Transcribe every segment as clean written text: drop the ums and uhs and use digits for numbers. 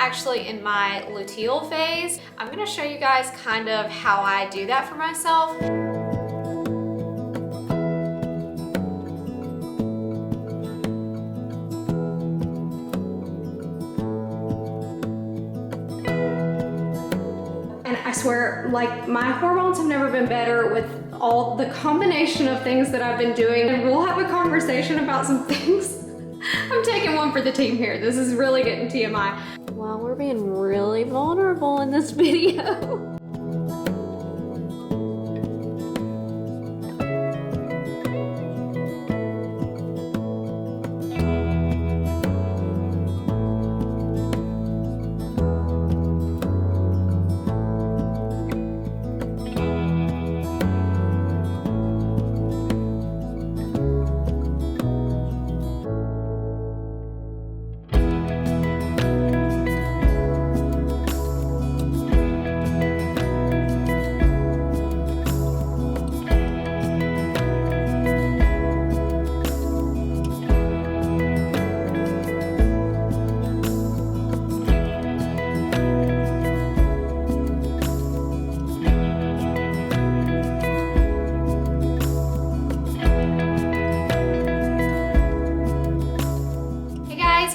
actually in my luteal phase. I'm gonna show you guys kind of how I do that for myself. And I swear, like, my hormones have never been better with all the combination of things that I've been doing. And we'll have a conversation about some things. I'm taking one for the team here. This is really getting TMI. Wow, we're being really vulnerable in this video.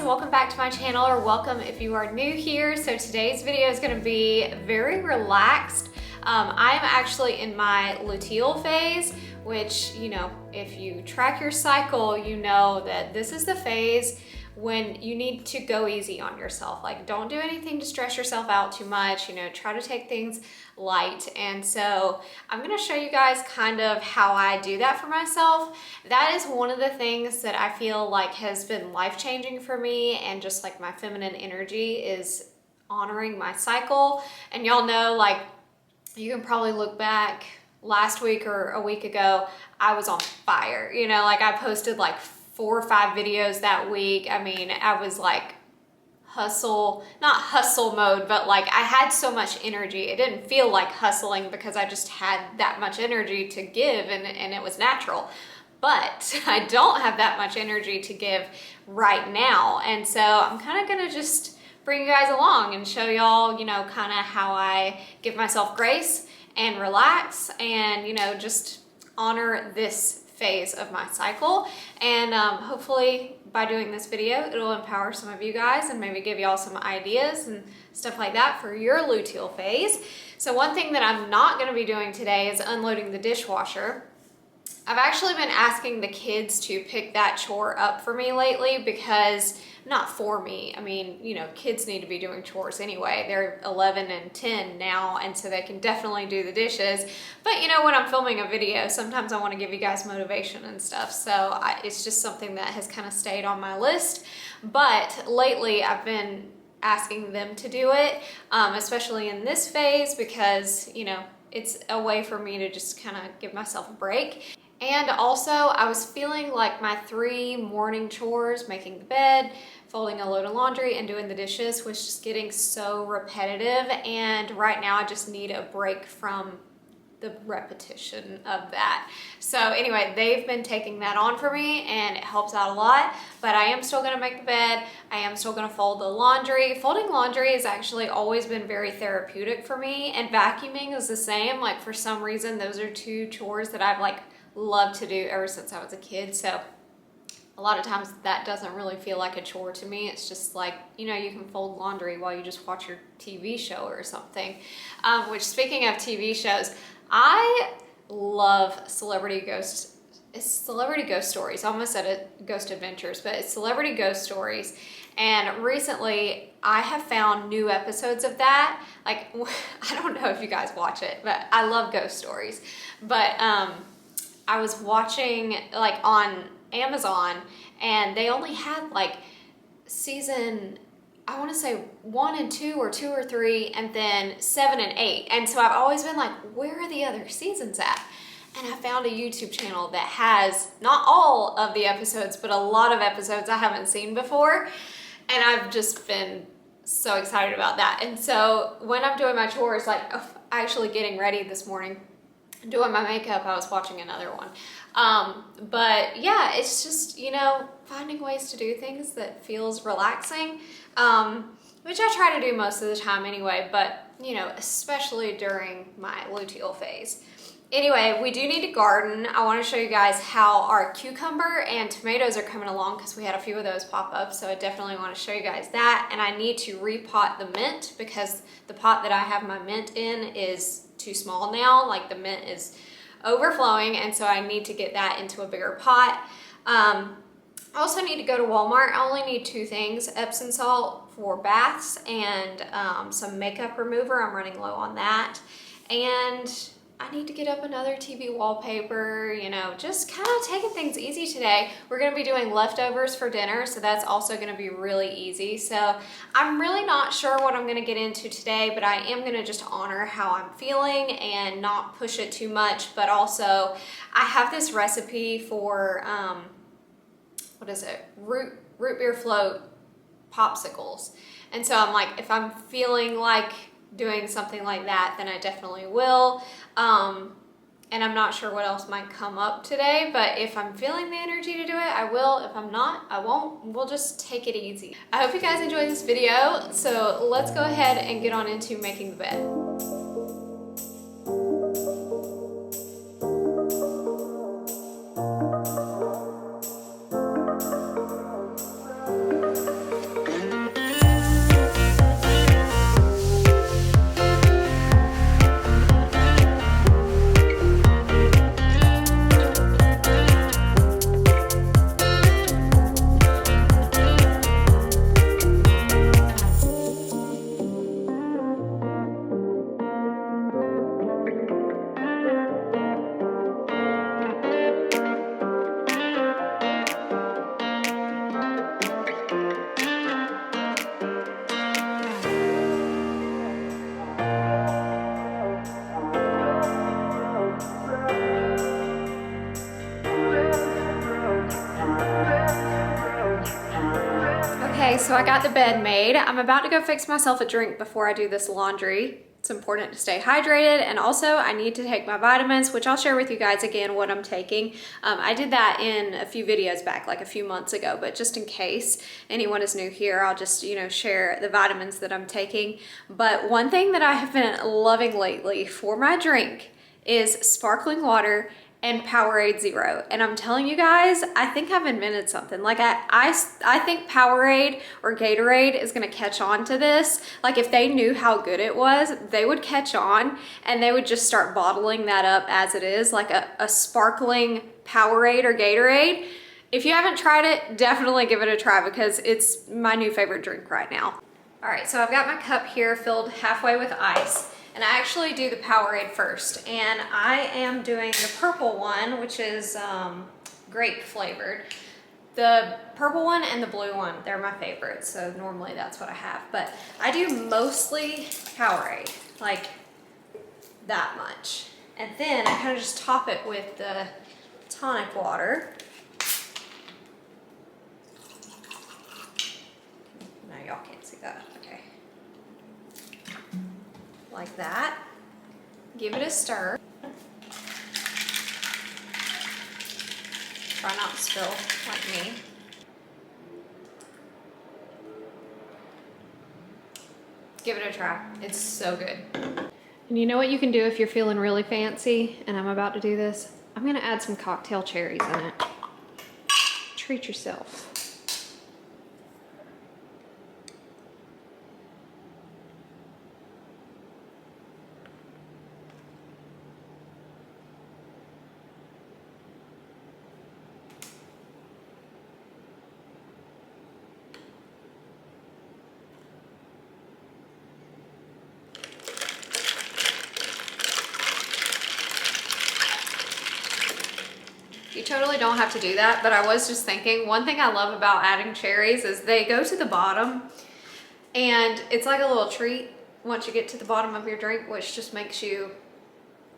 Welcome back to my channel, or welcome if you are new here. So today's video is going to be very relaxed. I'm actually in my luteal phase, which, you know, if you track your cycle, you know that this is the phase when you need to go easy on yourself. Like, don't do anything to stress yourself out too much, you know, try to take things light. And so I'm gonna show you guys kind of how I do that for myself. That is one of the things that I feel like has been life-changing for me, and just like my feminine energy is honoring my cycle. And y'all know, like, you can probably look back last week or a week ago, I was on fire. You know, like I posted like 4 or 5 videos that week. I mean, I was like not hustle mode, but like I had so much energy. It didn't feel like hustling because I just had that much energy to give, and it was natural. But I don't have that much energy to give right now. And so I'm kind of gonna just bring you guys along and show y'all, you know, kind of how I give myself grace and relax and, you know, just honor this phase of my cycle. And hopefully by doing this video, it'll empower some of you guys and maybe give y'all some ideas and stuff like that for your luteal phase. So one thing that I'm not going to be doing today is unloading the dishwasher. I've actually been asking the kids to pick that chore up for me lately, because not for me, I mean, you know, kids need to be doing chores anyway. They're 11 and 10 now, and so they can definitely do the dishes. But you know, when I'm filming a video, sometimes I want to give you guys motivation and stuff. So it's just something that has kind of stayed on my list. But lately I've been asking them to do it, especially in this phase, because, you know, it's a way for me to just kind of give myself a break. And also, I was feeling like my 3 morning chores, making the bed, folding a load of laundry, and doing the dishes, was just getting so repetitive. And right now I just need a break from the repetition of that. So anyway, they've been taking that on for me, and it helps out a lot. But I am still gonna make the bed. I am still gonna fold the laundry. Folding laundry has actually always been very therapeutic for me, and vacuuming is the same. Like, for some reason, those are 2 chores that I've like loved to do ever since I was a kid. So a lot of times that doesn't really feel like a chore to me. It's just like, you know, you can fold laundry while you just watch your TV show or something. Which, speaking of TV shows, I love celebrity ghost stories. I almost said it ghost adventures, but it's celebrity ghost stories. And recently I have found new episodes of that. Like, I don't know if you guys watch it, but I love ghost stories. But I was watching like on Amazon, and they only had like season, I want to say 1 and 2 or 2 or 3, and then 7 and 8. And so I've always been like, where are the other seasons at? And I found a YouTube channel that has not all of the episodes, but a lot of episodes I haven't seen before. And I've just been so excited about that. And so when I'm doing my chores, like actually getting ready this morning, doing my makeup, I was watching another one. But yeah, it's just, you know, finding ways to do things that feels relaxing. which I try to do most of the time anyway, but you know, especially during my luteal phase. Anyway, we do need to garden. I want to show you guys how our cucumber and tomatoes are coming along because we had a few of those pop up. So I definitely want to show you guys that. And I need to repot the mint because the pot that I have my mint in is too small now. Like the mint is overflowing, and so I need to get that into a bigger pot. I also need to go to Walmart. I only need 2 things, Epsom salt for baths and some makeup remover. I'm running low on that. And I need to get up another TV wallpaper, you know, just kind of taking things easy today. We're gonna be doing leftovers for dinner, so that's also gonna be really easy. So I'm really not sure what I'm gonna get into today, but I am gonna just honor how I'm feeling and not push it too much. But also, I have this recipe for, what is it? Root beer float popsicles. And so I'm like, if I'm feeling like doing something like that, then I definitely will. And I'm not sure what else might come up today, but if I'm feeling the energy to do it, I will. If I'm not, I won't. We'll just take it easy. I hope you guys enjoyed this video. So let's go ahead and get on into making the bed. Okay, so I got the bed made. I'm about to go fix myself a drink before I do this laundry. It's important to stay hydrated, and also I need to take my vitamins, which I'll share with you guys again what I'm taking. I did that in a few videos back, like a few months ago, but just in case anyone is new here, I'll just, you know, share the vitamins that I'm taking. But one thing that I have been loving lately for my drink is sparkling water and Powerade Zero. And I'm telling you guys, I think I've invented something. Like I think Powerade or Gatorade is gonna catch on to this. Like if they knew how good it was, they would catch on and they would just start bottling that up as it is, like a sparkling Powerade or Gatorade. If you haven't tried it, definitely give it a try because it's my new favorite drink right now. All right, so I've got my cup here filled halfway with ice. And I actually do the Powerade first, and I am doing the purple one, which is grape flavored. The purple one and the blue one, they're my favorites, so normally that's what I have. But I do mostly Powerade, like that much. And then I kind of just top it with the tonic water. No, y'all can't see that. Okay. Like that. Give it a stir. Try not to spill like me. Give it a try. It's so good. And you know what you can do if you're feeling really fancy, and I'm about to do this? I'm gonna add some cocktail cherries in it. Treat yourself. You totally don't have to do that, but I was just thinking, one thing I love about adding cherries is they go to the bottom and it's like a little treat once you get to the bottom of your drink, which just makes you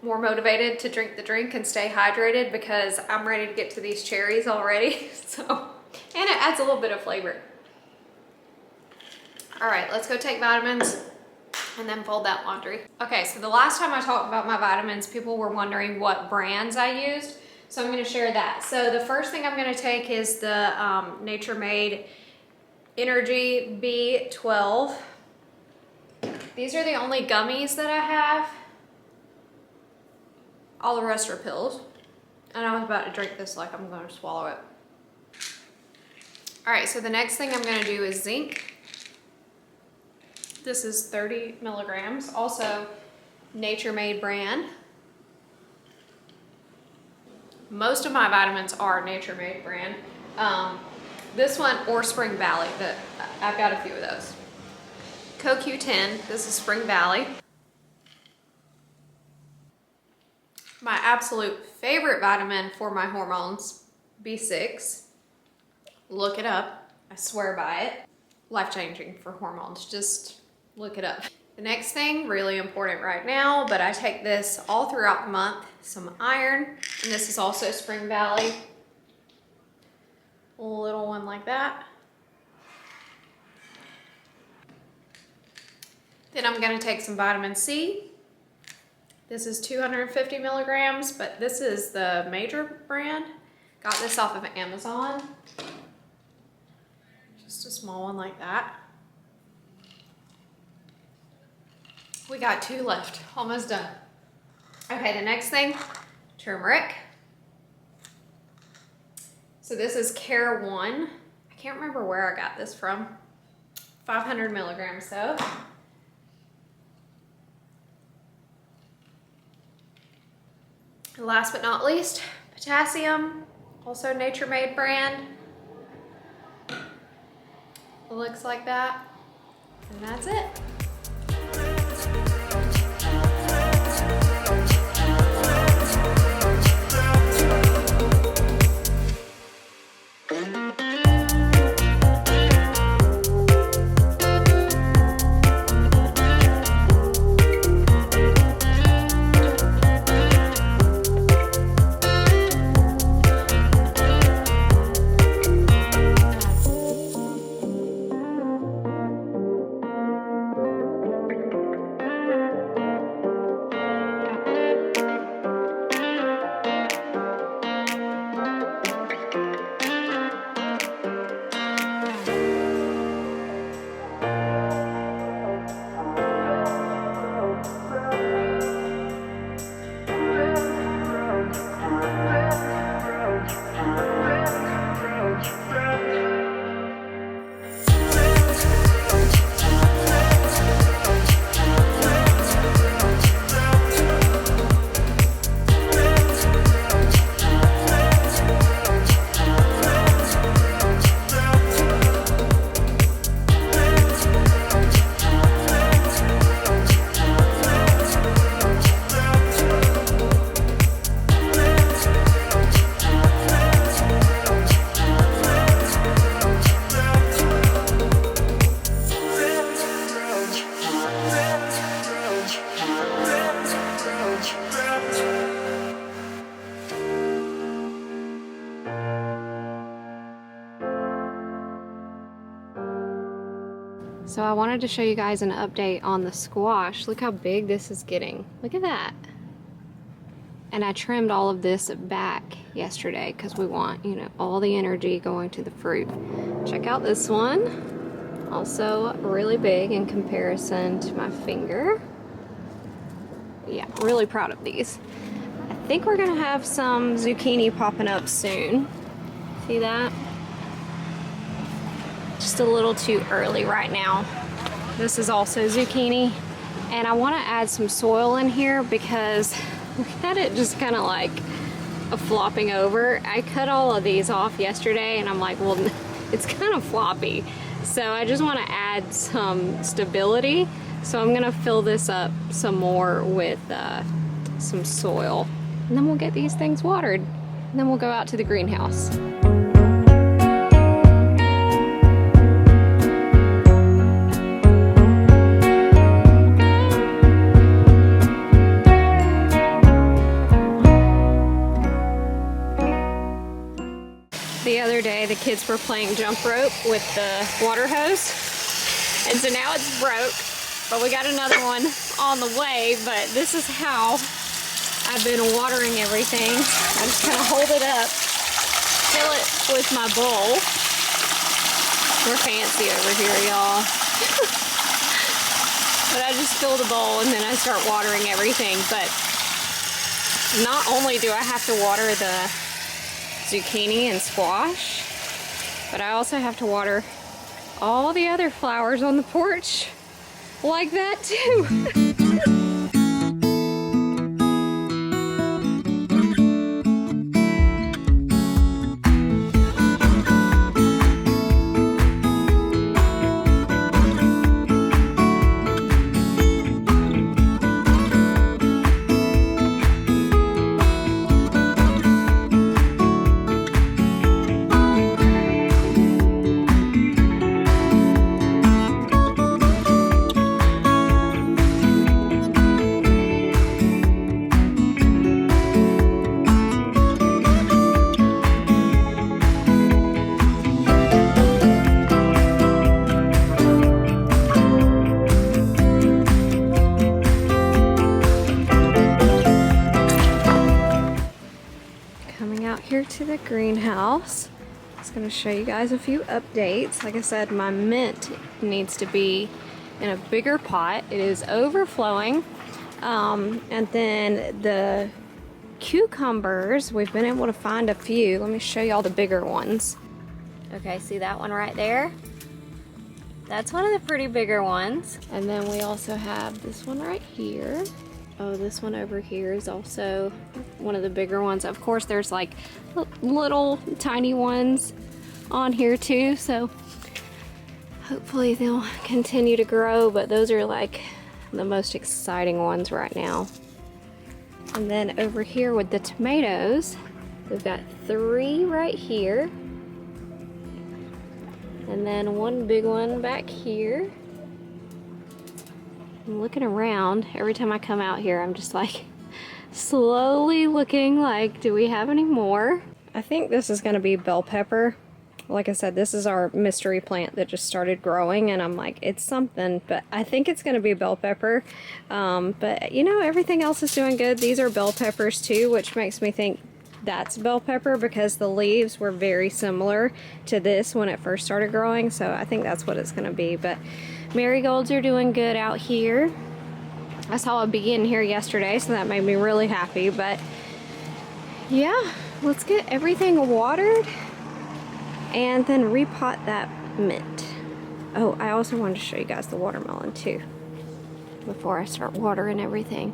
more motivated to drink the drink and stay hydrated because I'm ready to get to these cherries already. So, and it adds a little bit of flavor. All right, let's go take vitamins and then fold that laundry. Okay, so the last time I talked about my vitamins, people were wondering what brands I used. So I'm gonna share that. So the first thing I'm gonna take is the Nature Made Energy B12 These are the only gummies that I have. All the rest are pills. And I was about to drink this like I'm going to swallow it. All right, so the next thing I'm gonna do is zinc. This is 30 milligrams, also Nature Made brand. Most of my vitamins are Nature Made brand. This one or Spring Valley, I've got a few of those. CoQ10, this is Spring Valley. My absolute favorite vitamin for my hormones, B6. Look it up, I swear by it. Life-changing for hormones, just look it up. The next thing, really important right now, but I take this all throughout the month, some iron, and this is also Spring Valley. A little one like that. Then I'm gonna take some vitamin C. This is 250 milligrams, but this is the major brand. Got this off of Amazon. Just a small one like that. We got 2 left, almost done. Okay, the next thing, turmeric. So this is Care 1. I can't remember where I got this from. 500 milligrams though. And last but not least, potassium, also Nature Made brand. It looks like that, and that's it. So I wanted to show you guys an update on the squash. Look how big this is getting. Look at that. And I trimmed all of this back yesterday because we want, you know, all the energy going to the fruit. Check out this one. Also really big in comparison to my finger. Yeah, really proud of these. I think we're gonna have some zucchini popping up soon. See that? Just a little too early right now. This is also zucchini. And I wanna add some soil in here because look at it just kind of like flopping over. I cut all of these off yesterday and I'm like, well, it's kind of floppy. So I just wanna add some stability. So I'm gonna fill this up some more with some soil. And then we'll get these things watered. And then we'll go out to the greenhouse. The other day, the kids were playing jump rope with the water hose. And so now it's broke, but we got another one on the way. But this is how I've been watering everything. I just kind of hold it up, fill it with my bowl. We're fancy over here, y'all. But I just fill the bowl and then I start watering everything. But not only do I have to water the zucchini and squash, but I also have to water all the other flowers on the porch like that too. Here to the greenhouse. I was going to show you guys a few updates. Like I said, my mint needs to be in a bigger pot. It is overflowing. And then the cucumbers, we've been able to find a few. Let me show you all the bigger ones. Okay, see that one right there? That's one of the pretty bigger ones. And then we also have this one right here. Oh, this one over here is also one of the bigger ones. Of course, there's like little tiny ones on here too, so hopefully they'll continue to grow, but those are like the most exciting ones right now. And then over here with the tomatoes, we've got 3 right here, and then one big one back here. I'm looking around. Every time I come out here, I'm just like slowly looking like, do we have any more? I think this is going to be bell pepper. Like I said, this is our mystery plant that just started growing, and I'm like, it's something, but I think it's going to be bell pepper. But you know, everything else is doing good. These are bell peppers too, which makes me think that's bell pepper because the leaves were very similar to this when it first started growing, so I think that's what it's going to be. But marigolds are doing good out here. I saw a bee in here yesterday, so that made me really happy. But yeah, let's get everything watered and then repot that mint. Oh, I also wanted to show you guys the watermelon too before I start watering everything.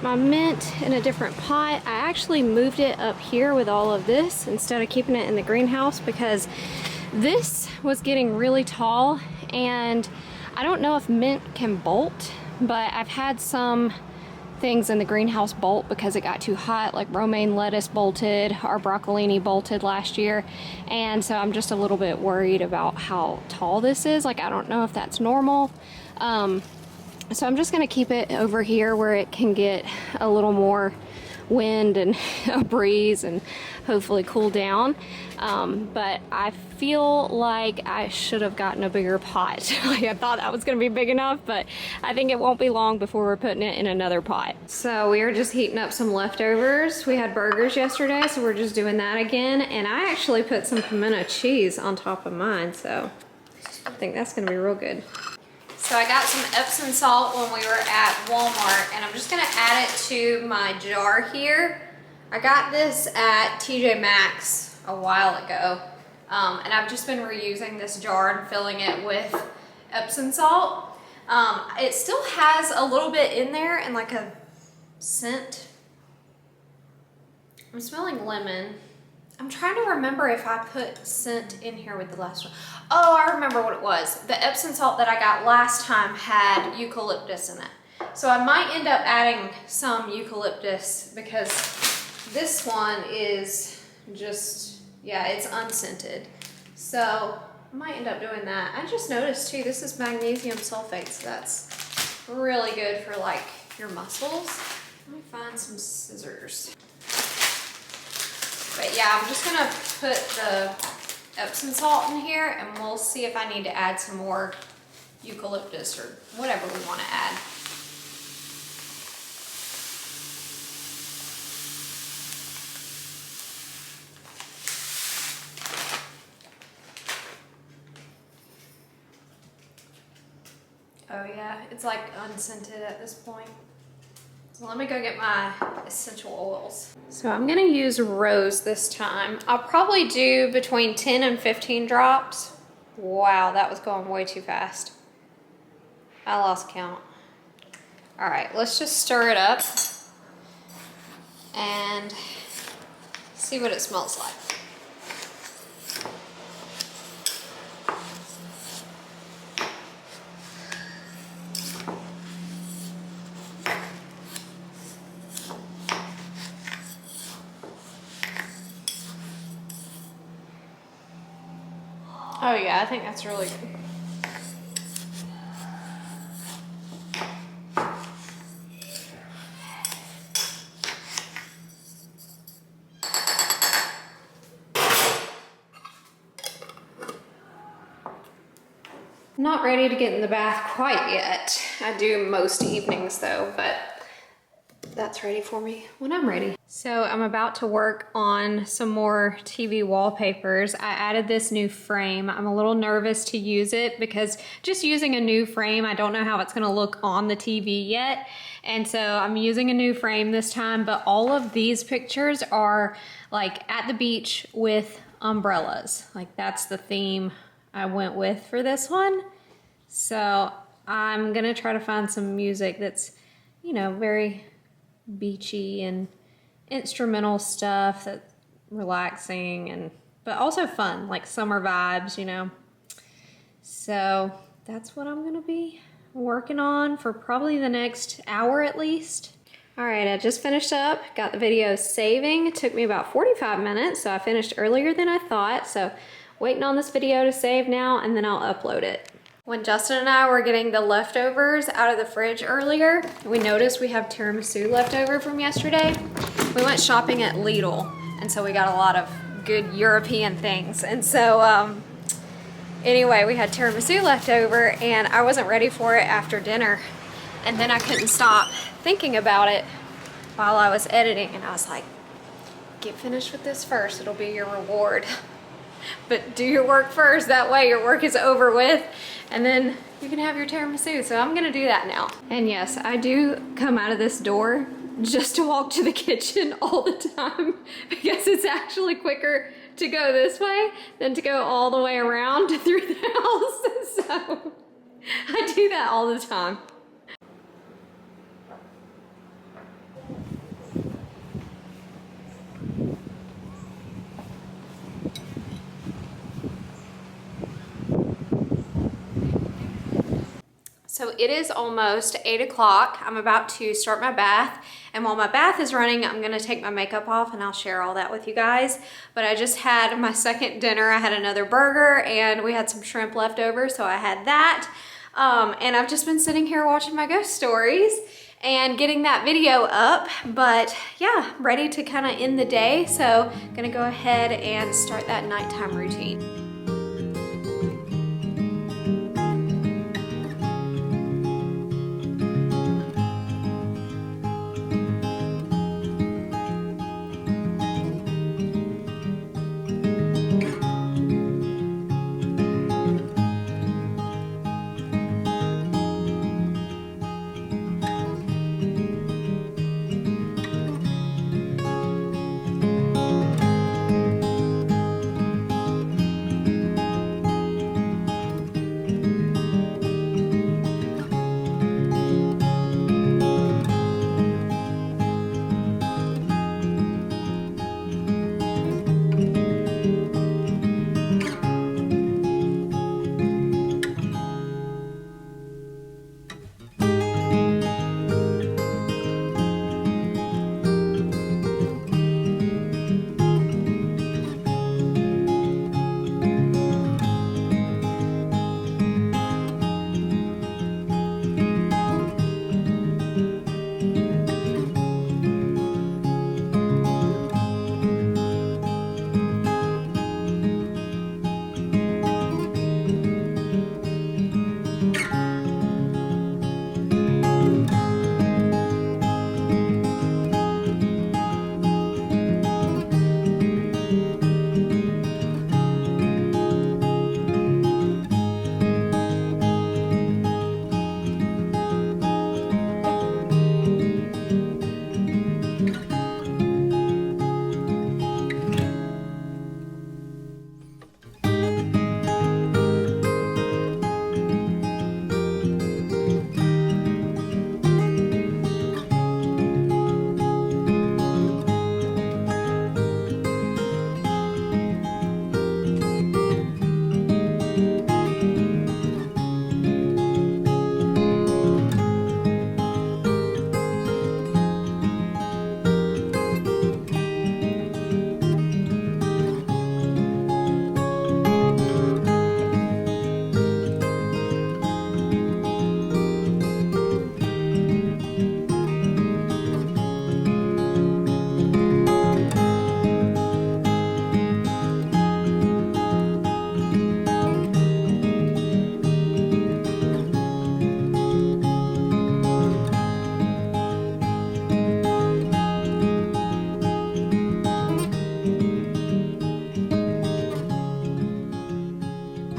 got my mint in a different pot. I actually moved it up here with all of this instead of keeping it in the greenhouse because this was getting really tall, and I don't know if mint can bolt, but I've had some things in the greenhouse bolt because it got too hot, like romaine lettuce bolted, our broccolini bolted last year, and so I'm just a little bit worried about how tall this is. Like, I don't know if that's normal. So I'm just gonna keep it over here where it can get a little more wind and a breeze and hopefully cool down. But I feel like I should have gotten a bigger pot. Like, I thought that was gonna be big enough, but I think it won't be long before we're putting it in another pot. So we are just heating up some leftovers. We had burgers yesterday, so we're just doing that again. And I actually put some pimento cheese on top of mine, so I think that's gonna be real good. So I got some Epsom salt when we were at Walmart, and I'm just gonna add it to my jar here. I got this at TJ Maxx a while ago, and I've just been reusing this jar and filling it with Epsom salt. It still has a little bit in there and like a scent. I'm smelling lemon. I'm trying to remember if I put scent in here with the last one. Oh, I remember what it was. The Epsom salt that I got last time had eucalyptus in it. So I might end up adding some eucalyptus because this one is just, yeah, it's unscented. So I might end up doing that. I just noticed too, this is magnesium sulfate, so that's really good for like your muscles. Let me find some scissors. But yeah, I'm just gonna put the Epsom salt in here and we'll see if I need to add some more eucalyptus or whatever we want to add. Oh yeah, it's like unscented at this point. So let me go get my essential oils. So I'm gonna use rose this time. I'll probably do between 10 and 15 drops. Wow, that was going way too fast. I lost count. All right, let's just stir it up and see what it smells like. Oh yeah, I think that's really good. I'm not ready to get in the bath quite yet. I do most evenings though, but that's ready for me when I'm ready. So I'm about to work on some more TV wallpapers. I added this new frame. I'm a little nervous to use it because just using a new frame, I don't know how it's gonna look on the TV yet. And so I'm using a new frame this time, but all of these pictures are like at the beach with umbrellas. Like that's the theme I went with for this one. So I'm gonna try to find some music that's, you know, very beachy and instrumental stuff that's relaxing and but also fun, like summer vibes, you know. So that's what I'm gonna be working on for probably the next hour at least. All right, I just finished up, got the video saving. It took me about 45 minutes, so I finished earlier than I thought. So waiting on this video to save now and then I'll upload it. When Justin and I were getting the leftovers out of the fridge earlier, we noticed we have tiramisu left over from yesterday. We went shopping at Lidl, and so we got a lot of good European things. And so anyway, we had tiramisu left over and I wasn't ready for it after dinner. And then I couldn't stop thinking about it while I was editing, and I was like, get finished with this first, it'll be your reward. But do your work first, that way your work is over with and then you can have your tiramisu. So I'm gonna do that now. And yes, I do come out of this door just to walk to the kitchen all the time because it's actually quicker to go this way than to go all the way around through the house. So I do that all the time. So it is almost 8 o'clock. I'm about to start my bath. And while my bath is running, I'm gonna take my makeup off and I'll share all that with you guys. But I just had my second dinner. I had another burger and we had some shrimp left over, so I had that. And I've just been sitting here watching my ghost stories and getting that video up. But yeah, ready to kind of end the day. So gonna go ahead and start that nighttime routine.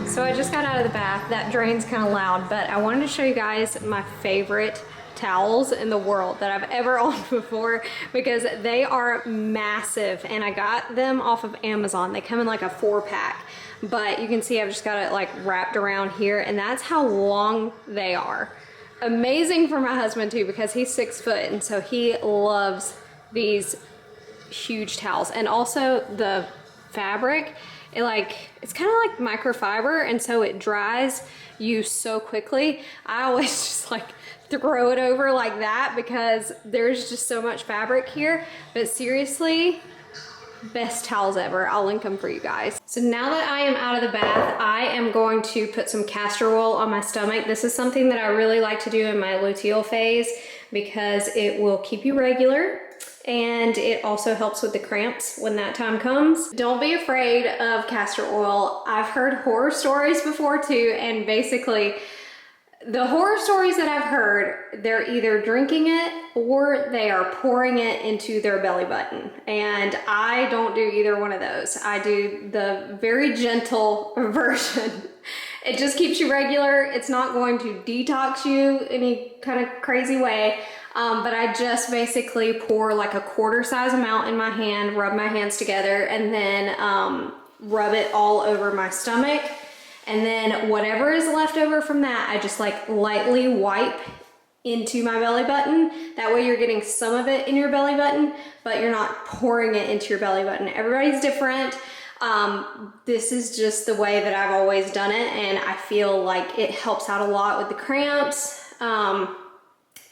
So I just got out of the bath. That drain's kind of loud, but I wanted to show you guys my favorite towels in the world that I've ever owned before, because they are massive and I got them off of Amazon. They come in like a 4-pack, but you can see I've just got it like wrapped around here, and that's how long they are. Amazing for my husband too, because he's 6 foot and so he loves these huge towels. And also the fabric, it's kind of like microfiber, and so it dries you so quickly. I always just like throw it over like that because there's just so much fabric here. But seriously, best towels ever. I'll link them for you guys. So now that I am out of the bath, I am going to put some castor oil on my stomach. This is something that I really like to do in my luteal phase because it will keep you regular. And it also helps with the cramps when that time comes. Don't be afraid of castor oil. I've heard horror stories before too, and basically the horror stories that I've heard, they're either drinking it or they are pouring it into their belly button. And I don't do either one of those. I do the very gentle version. It just keeps you regular. It's not going to detox you any kind of crazy way. But I just basically pour like a quarter size amount in my hand, rub my hands together, and then rub it all over my stomach. And then whatever is left over from that, I just like lightly wipe into my belly button. That way you're getting some of it in your belly button, but you're not pouring it into your belly button. Everybody's different. This is just the way that I've always done it, and I feel like it helps out a lot with the cramps.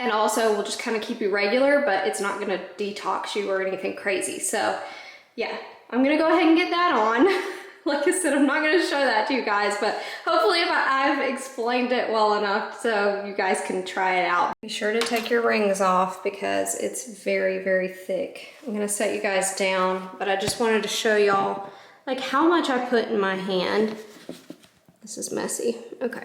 And also will just kind of keep you regular, but it's not gonna detox you or anything crazy. So yeah, I'm gonna go ahead and get that on. Like I said, I'm not gonna show that to you guys, but hopefully I've explained it well enough so you guys can try it out. Be sure to take your rings off because it's very, very thick. I'm gonna set you guys down, but I just wanted to show y'all like how much I put in my hand. This is messy, okay.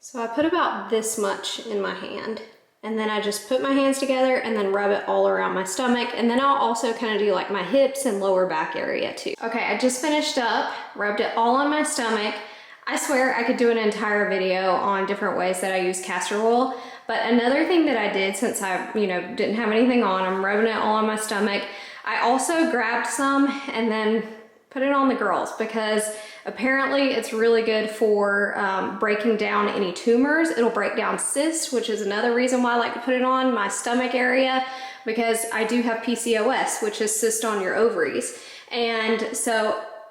So I put about this much in my hand, and then I just put my hands together and then rub it all around my stomach, and then I'll also kind of do like my hips and lower back area too. Okay, I just finished up, rubbed it all on my stomach. I swear I could do an entire video on different ways that I use castor oil, but another thing that I did since I, didn't have anything on, I'm rubbing it all on my stomach. I also grabbed some and then put it on the girls because apparently it's really good for breaking down any tumors. It'll break down cysts, which is another reason why I like to put it on my stomach area, because I do have PCOS, which is cyst on your ovaries. And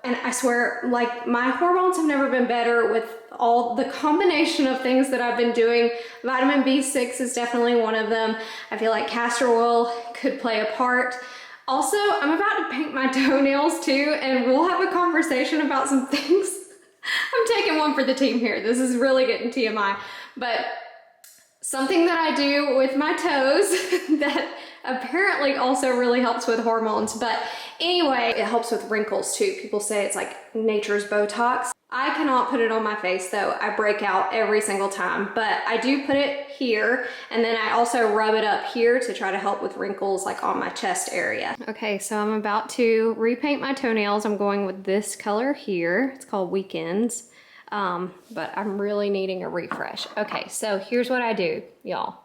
I swear, like, my hormones have never been better with all the combination of things that I've been doing. Vitamin B6 is definitely one of them. I feel like castor oil could play a part. Also, I'm about to paint my toenails too, and we'll have a conversation about some things. I'm taking one for the team here. This is really getting TMI, but something that I do with my toes that apparently also really helps with hormones. But anyway, it helps with wrinkles too. People say it's like nature's Botox. I cannot put it on my face though. I break out every single time, but I do put it here, and then I also rub it up here to try to help with wrinkles like on my chest area. Okay, so I'm about to repaint my toenails. I'm going with this color here. It's called Weekends, but I'm really needing a refresh. Okay, so here's what I do, y'all.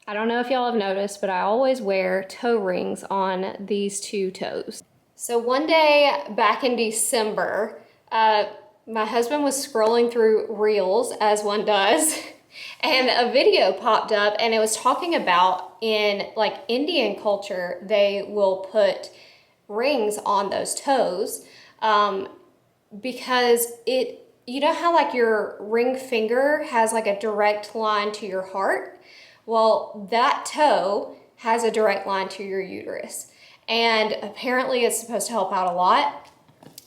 I don't know if y'all have noticed, but I always wear toe rings on these two toes. So one day back in December, my husband was scrolling through Reels, as one does, and a video popped up, and it was talking about in like Indian culture, they will put rings on those toes because you know how like your ring finger has like a direct line to your heart? Well, that toe has a direct line to your uterus. And apparently it's supposed to help out a lot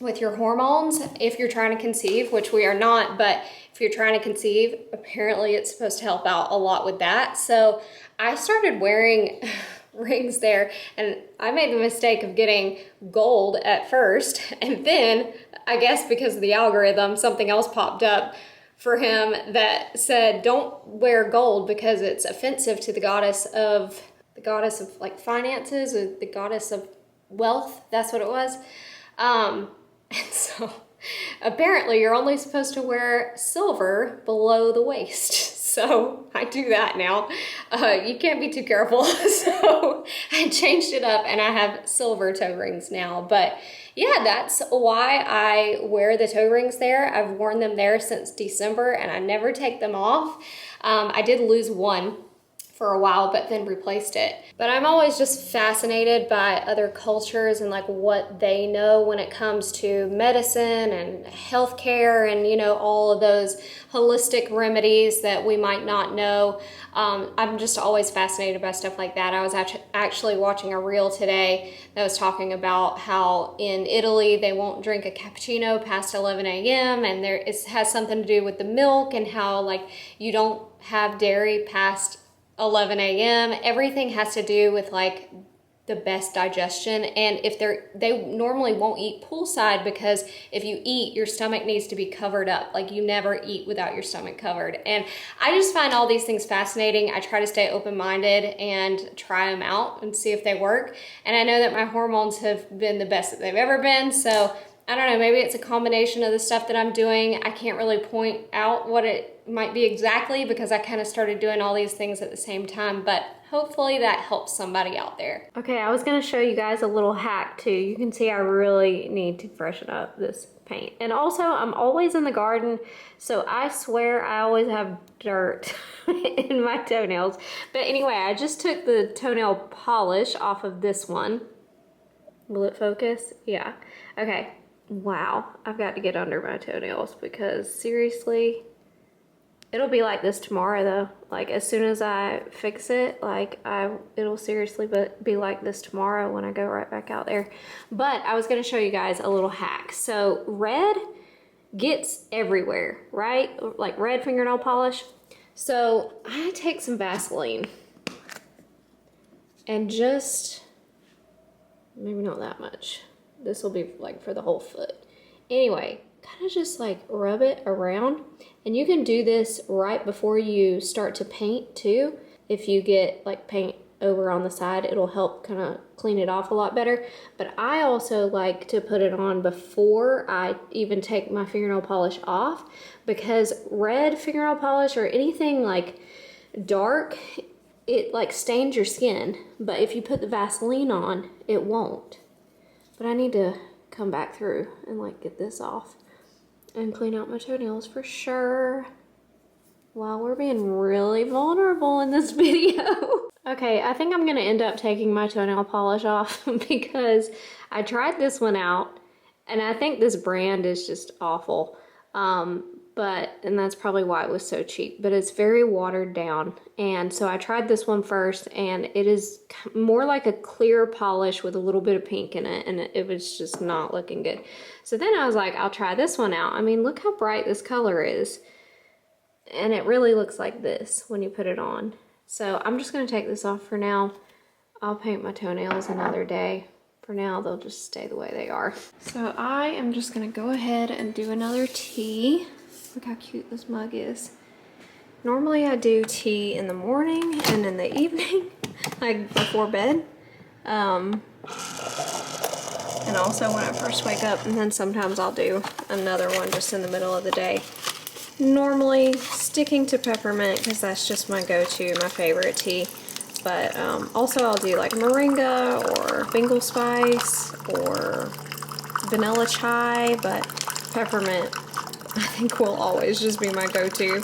with your hormones if you're trying to conceive, which we are not, but if you're trying to conceive, apparently it's supposed to help out a lot with that. So I started wearing rings there, and I made the mistake of getting gold at first, and then I guess because of the algorithm, something else popped up for him that said don't wear gold because it's offensive to the goddess of like finances, or the goddess of wealth. That's what it was. And so apparently you're only supposed to wear silver below the waist. So I do that now. You can't be too careful. So I changed it up and I have silver toe rings now. But yeah, that's why I wear the toe rings there. I've worn them there since December and I never take them off. I did lose one for a while, but then replaced it. But I'm always just fascinated by other cultures and like what they know when it comes to medicine and healthcare and, you know, all of those holistic remedies that we might not know. I'm just always fascinated by stuff like that. I was actually watching a reel today that was talking about how in Italy they won't drink a cappuccino past 11 a.m. and it has something to do with the milk and how like you don't have dairy past 11 a.m. Everything has to do with like the best digestion, and if they normally won't eat poolside because if you eat, your stomach needs to be covered up. Like you never eat without your stomach covered. And I just find all these things fascinating. I try to stay open-minded and try them out and see if they work. And I know that my hormones have been the best that they've ever been. So I don't know, maybe it's a combination of the stuff that I'm doing. I can't really point out what it might be exactly because I kind of started doing all these things at the same time, but hopefully that helps somebody out there. Okay, I was gonna show you guys a little hack too. You can see I really need to freshen up this paint. And also, I'm always in the garden, so I swear I always have dirt in my toenails. But anyway, I just took the toenail polish off of this one. Will it focus? Yeah. Okay. Wow. I've got to get under my toenails because seriously, it'll be like this tomorrow though. Like as soon as I fix it, like it'll seriously be like this tomorrow when I go right back out there. But I was going to show you guys a little hack. So red gets everywhere, right? Like red fingernail polish. So I take some Vaseline and just, maybe not that much. This will be like for the whole foot. Anyway, kind of just like rub it around. And you can do this right before you start to paint too. If you get like paint over on the side, it'll help kind of clean it off a lot better. But I also like to put it on before I even take my fingernail polish off, because red fingernail polish or anything like dark, it like stains your skin. But if you put the Vaseline on, it won't. But I need to come back through and like get this off and clean out my toenails for sure. Wow, we're being really vulnerable in this video. Okay, I think I'm gonna end up taking my toenail polish off because I tried this one out and I think this brand is just awful. And that's probably why it was so cheap, but it's very watered down. And so I tried this one first and it is more like a clear polish with a little bit of pink in it, and it was just not looking good. So then I was like, I'll try this one out. I mean, look how bright this color is. And it really looks like this when you put it on. So I'm just gonna take this off for now. I'll paint my toenails another day. For now, they'll just stay the way they are. So I am just gonna go ahead and do another tea. Look how cute this mug is. Normally I do tea in the morning and in the evening, like before bed. And also when I first wake up, and then sometimes I'll do another one just in the middle of the day. Normally sticking to peppermint because that's just my go-to, my favorite tea. But also I'll do like moringa or Bengal spice or vanilla chai, but peppermint I think will always just be my go-to.